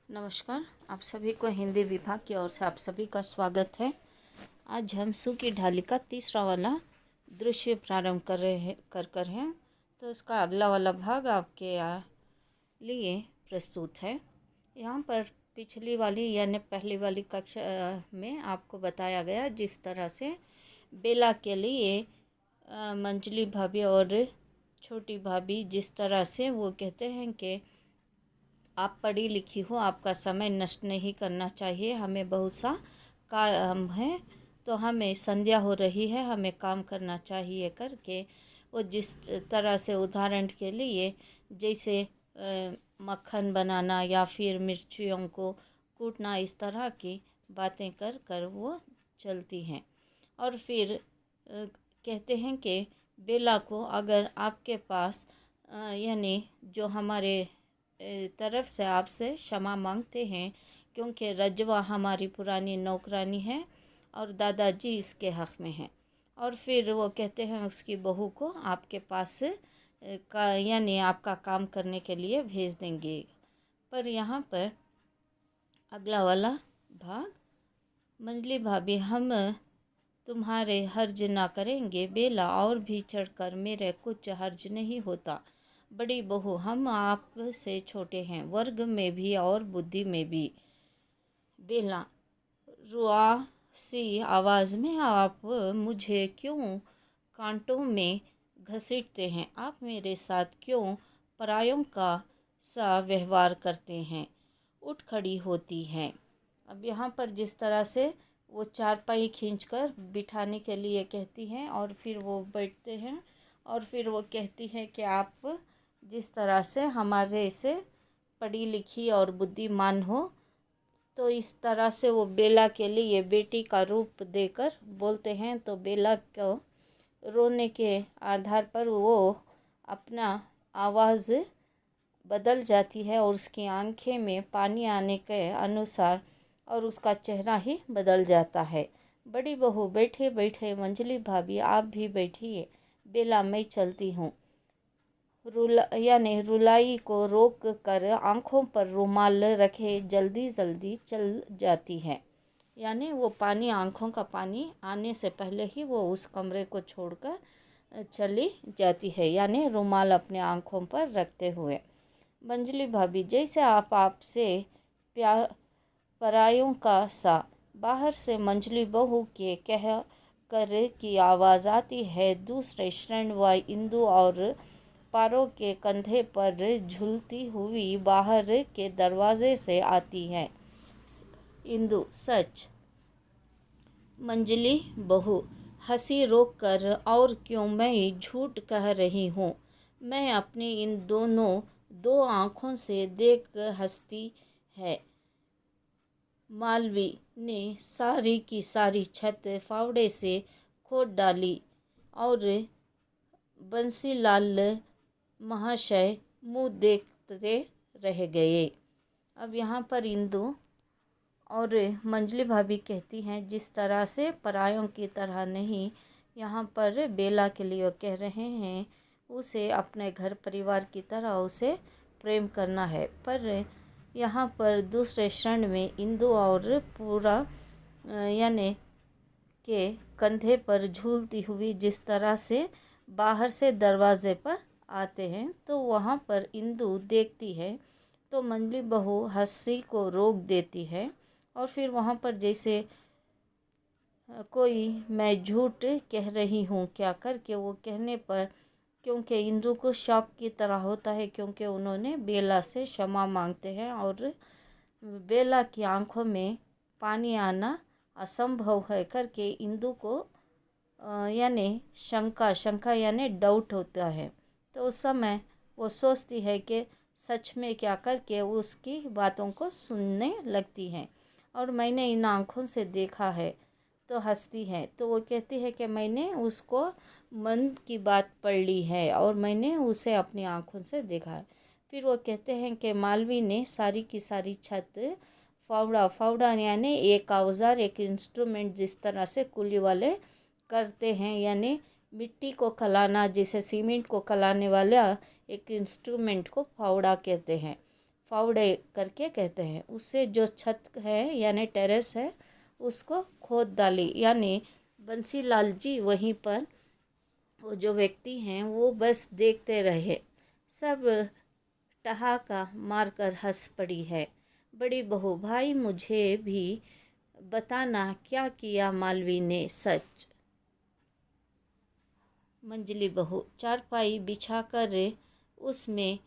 नमस्कार। आप सभी को हिंदी विभाग की ओर से आप सभी का स्वागत है। आज हम सू की ढाली का तीसरा वाला दृश्य प्रारंभ कर हैं। तो इसका अगला वाला भाग आपके लिए प्रस्तुत है। यहाँ पर पिछली वाली यानी पहली वाली कक्षा में आपको बताया गया जिस तरह से बेला के लिए मंजली भाभी और छोटी भाभी जिस तरह से वो कहते हैं कि आप पढ़ी लिखी हो, आपका समय नष्ट नहीं करना चाहिए, हमें बहुत सा काम है, तो हमें संध्या हो रही है, हमें काम करना चाहिए करके वो जिस तरह से उदाहरण के लिए जैसे मक्खन बनाना या फिर मिर्चियों को कूटना, इस तरह की बातें कर कर वो चलती हैं। और फिर कहते हैं कि बेला को अगर आपके पास यानी जो हमारे तरफ से आपसे क्षमा मांगते हैं क्योंकि रजवा हमारी पुरानी नौकरानी है और दादाजी इसके हक़ में हैं। और फिर वो कहते हैं उसकी बहू को आपके पास का यानी आपका काम करने के लिए भेज देंगे। पर यहाँ पर अगला वाला भाग, मंजली भाभी हम तुम्हारे हर्ज ना करेंगे, बेला और भी चढ़कर मेरे कुछ हर्ज नहीं होता। बड़ी बहू हम आप से छोटे हैं, वर्ग में भी और बुद्धि में भी। बेला रुआसी आवाज़ में, आप मुझे क्यों कांटों में घसीटते हैं? आप मेरे साथ क्यों परायों का सा व्यवहार करते हैं? उठ खड़ी होती हैं। अब यहाँ पर जिस तरह से वो चारपाई खींचकर बिठाने के लिए कहती हैं और फिर वो बैठते हैं और फिर वो कहती है कि आप जिस तरह से हमारे से पढ़ी लिखी और बुद्धिमान हो, तो इस तरह से वो बेला के लिए बेटी का रूप देकर बोलते हैं। तो बेला को रोने के आधार पर वो अपना आवाज़ बदल जाती है और उसकी आंखें में पानी आने के अनुसार और उसका चेहरा ही बदल जाता है। बड़ी बहू बैठे बैठे, मंजली भाभी आप भी बैठिए, बेला मैं चलती हूँ। यानी रुलाई को रोक कर आँखों पर रुमाल रखे जल्दी जल्दी चल जाती है। यानी वो पानी, आँखों का पानी आने से पहले ही वो उस कमरे को छोड़कर चली जाती है, यानी रुमाल अपने आँखों पर रखते हुए। मंजली भाभी जैसे आपसे प्यार परायों का सा। बाहर से मंजली बहू के कह कर की आवाज़ आती है। दूसरे क्षण वह इंदु और पारो के कंधे पर झूलती हुई बाहर के दरवाजे से आती है। इंदु सच? मंजली बहू हंसी रोक कर, और क्यों, मैं झूठ कह रही हूँ। मैं अपनी इन दो आँखों से देख हंसती है। मालवी ने सारी की सारी छत फावड़े से खोद डाली और बंसीलाल महाशय मुँह देखते रह गए। अब यहाँ पर इंदु और मंजली भाभी कहती हैं जिस तरह से परायों की तरह नहीं, यहाँ पर बेला के लिए कह रहे हैं उसे अपने घर परिवार की तरह उसे प्रेम करना है। पर यहाँ पर दूसरे क्षण में इंदु और पूरा यानी के कंधे पर झूलती हुई जिस तरह से बाहर से दरवाजे पर आते हैं, तो वहाँ पर इंदु देखती है तो मंजली बहू हंसी को रोक देती है और फिर वहाँ पर जैसे कोई मैं झूठ कह रही हूँ क्या करके वो कहने पर, क्योंकि इंदु को शौक की तरह होता है क्योंकि उन्होंने बेला से क्षमा मांगते हैं और बेला की आंखों में पानी आना असंभव है करके इंदु को यानी शंका यानी डाउट होता है। तो उस समय वो सोचती है कि सच में क्या करके उसकी बातों को सुनने लगती हैं। और मैंने इन आँखों से देखा है, तो हंसती है। तो वो कहती है कि मैंने उसको मन की बात पढ़ ली है और मैंने उसे अपनी आँखों से देखा है। फिर वो कहते हैं कि मालवी ने सारी की सारी छत फावड़ा यानी एक औजार, एक इंस्ट्रूमेंट जिस तरह से कुली वाले करते हैं, यानी मिट्टी को खलाना, जैसे सीमेंट को खलाने वाला एक इंस्ट्रूमेंट को फावड़ा कहते हैं। फावड़े करके कहते हैं। उससे जो छत है यानी टेरेस है उसको खोद डाली, यानी बंसीलाल जी वहीं पर वो जो व्यक्ति हैं वो बस देखते रहे। सब ठहाका मारकर हंस पड़ी है। बड़ी बहू, भाई मुझे भी बताना क्या किया मालवी ने सच। मंजली बहू, चारपाई बिछाकर उसमें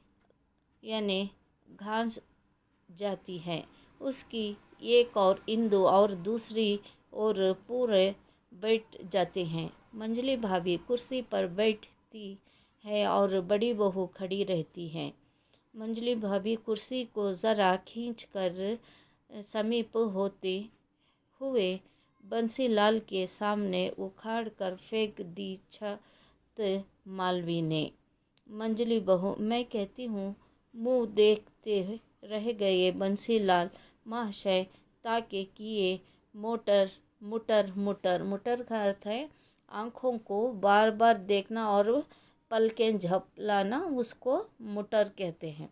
यानी घास जाती है, उसकी एक और इंदु और दूसरी और पूरे बैठ जाते हैं। मंजली भाभी कुर्सी पर बैठती है और बड़ी बहू खड़ी रहती है। मंजली भाभी कुर्सी को ज़रा खींचकर समीप होते हुए बंसीलाल के सामने उखाड़ कर फेंक दी छत मालवी ने। मंजली बहू, मैं कहती हूँ मुँह देखते रह गए बंसीलाल महाशय, ताके किए मोटर मुटर मुटर मुटर का अर्थ है आँखों को बार बार देखना और पलकें झपलाना, उसको मुटर कहते हैं।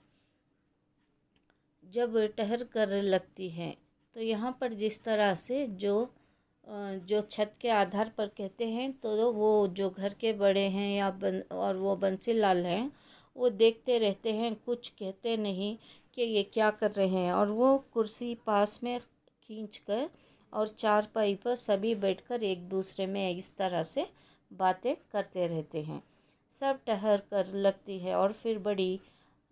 जब ठहर कर लगती है तो यहाँ पर जिस तरह से जो छत के आधार पर कहते हैं, तो वो जो घर के बड़े हैं या और वो बंसीलाल हैं वो देखते रहते हैं, कुछ कहते नहीं कि ये क्या कर रहे हैं। और वो कुर्सी पास में खींचकर और चारपाई पर सभी बैठकर एक दूसरे में इस तरह से बातें करते रहते हैं। सब ठहर कर लगती है और फिर बड़ी,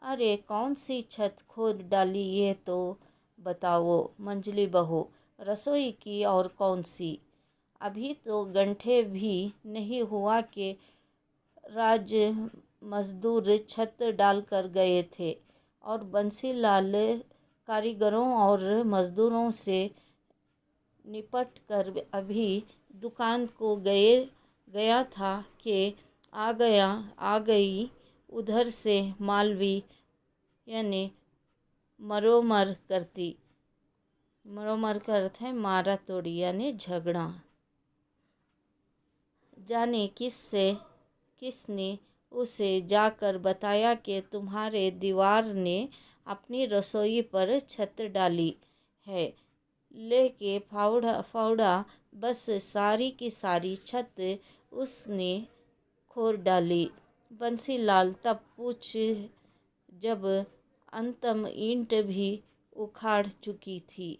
अरे कौन सी छत खोद डाली ये तो बताओ मंजली बहू, रसोई की और कौन सी? अभी तो घंटे भी नहीं हुआ कि राज मजदूर छत डालकर गए थे और बंसीलाल कारीगरों और मजदूरों से निपट कर अभी दुकान को गया था कि आ गई उधर से मालवी, यानी मरोमर करती। मरोमर का अर्थ है मारा तोड़ी यानी झगड़ा। जाने किसने उसे जाकर बताया कि तुम्हारे दीवार ने अपनी रसोई पर छत डाली है, लेके फावड़ा बस सारी की सारी छत उसने खोद डाली। बंसीलाल तब पूछ, जब अंतम ईंट भी उखाड़ चुकी थी,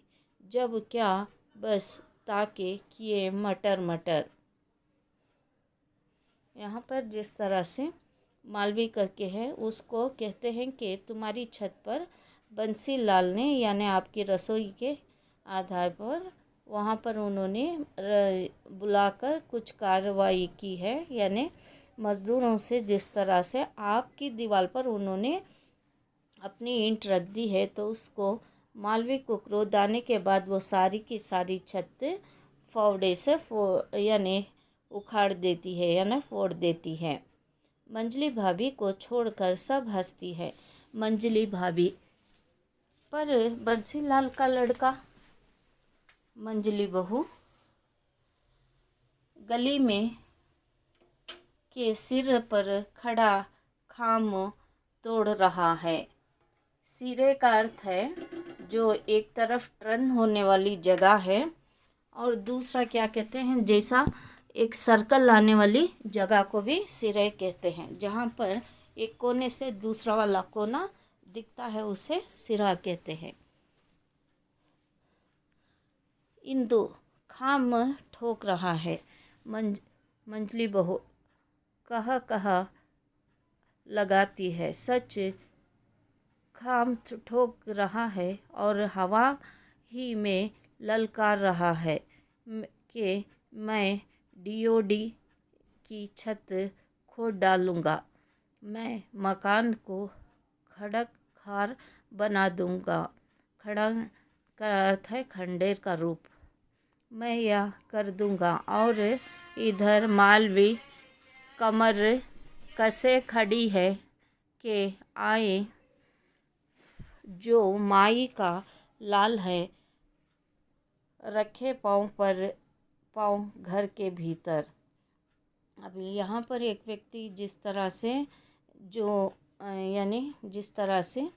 जब क्या बस ताके किए मटर मटर। यहाँ पर जिस तरह से मालवी करके है उसको कहते हैं कि तुम्हारी छत पर बंसीलाल ने यानी आपकी रसोई के आधार पर वहाँ पर उन्होंने बुलाकर कुछ कार्रवाई की है, यानी मज़दूरों से जिस तरह से आपकी दीवार पर उन्होंने अपनी ईंट रख दी है, तो उसको मालवी को क्रोध आने के बाद वो सारी की सारी छत फावड़े से यानी उखाड़ देती है यानी फोड़ देती है। मंजली भाभी को छोड़कर सब हंसती है। मंजली भाभी, पर बंसीलाल का लड़का? मंजली बहू, गली में के सिर पर खड़ा खाम तोड़ रहा है। सिरे का अर्थ है जो एक तरफ टर्न होने वाली जगह है और दूसरा क्या कहते हैं, जैसा एक सर्कल आने वाली जगह को भी सिरे कहते हैं। जहाँ पर एक कोने से दूसरा वाला कोना दिखता है उसे सिरा कहते हैं। इंदु, खाम ठोक रहा है। मंजली बहू, कह लगाती है, सच खाम ठोक रहा है और हवा ही में ललकार रहा है कि मैं डीओडी की छत खोद डालूँगा, मैं मकान को खड़क खार बना दूँगा। खड़ा का अर्थ है खंडेर का रूप। मैं यह कर दूँगा। और इधर मालवी कमर कसे खड़ी है कि आए जो माई का लाल है, रखे पाँव घर के भीतर। अभी यहाँ पर एक व्यक्ति जिस तरह से यानी जिस तरह से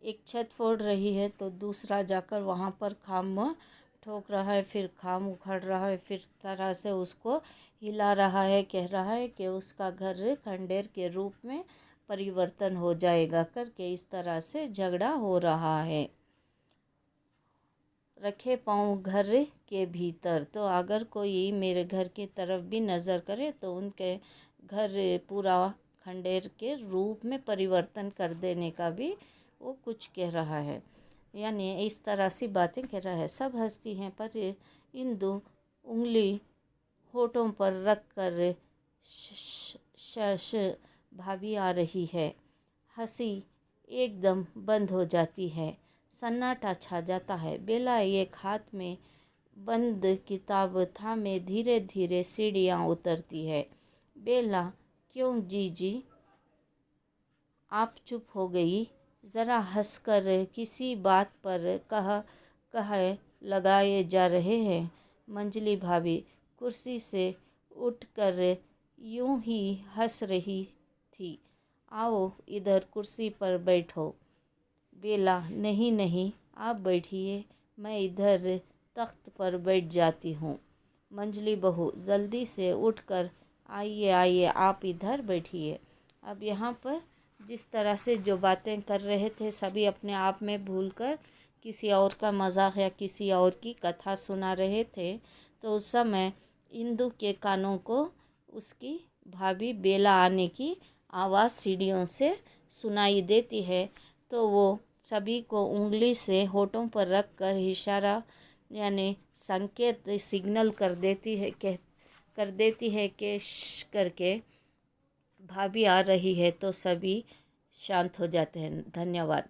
एक छत फोड़ रही है तो दूसरा जाकर वहाँ पर खाम ठोक रहा है, फिर खाम उखाड़ रहा है, फिर तरह से उसको हिला रहा है, कह रहा है कि उसका घर खंडेर के रूप में परिवर्तन हो जाएगा करके इस तरह से झगड़ा हो रहा है। रखे पाँव घर के भीतर, तो अगर कोई मेरे घर की तरफ भी नज़र करे तो उनके घर पूरा खंडेर के रूप में परिवर्तन कर देने का भी वो कुछ कह रहा है। यानी इस तरह सी बातें कह रहा है। सब हंसती हैं पर इंदु उंगली होठों पर रख कर शश भाभी आ रही है। हंसी एकदम बंद हो जाती है, सन्नाटा छा जाता है। बेला एक हाथ में बंद किताब थामे धीरे धीरे सीढ़ियाँ उतरती है। बेला, क्यों जीजी आप चुप हो गई? ज़रा हंसकर किसी बात पर कह लगाए जा रहे हैं। मंजली भाभी कुर्सी से उठकर यूं ही हंस रही थी। आओ इधर कुर्सी पर बैठो। बेला, नहीं नहीं आप बैठिए, मैं इधर तख्त पर बैठ जाती हूँ। मंजली बहू जल्दी से उठकर आइए आइए आप इधर बैठिए। अब यहाँ पर जिस तरह से जो बातें कर रहे थे सभी अपने आप में भूलकर किसी और का मजाक या किसी और की कथा सुना रहे थे, तो उस समय इंदु के कानों को उसकी भाभी बेला आने की आवाज़ सीढ़ियों से सुनाई देती है। तो वो सभी को उंगली से होठों पर रख कर इशारा यानी संकेत सिग्नल कर देती है कि करके भाभी आ रही है, तो सभी शांत हो जाते हैं। धन्यवाद।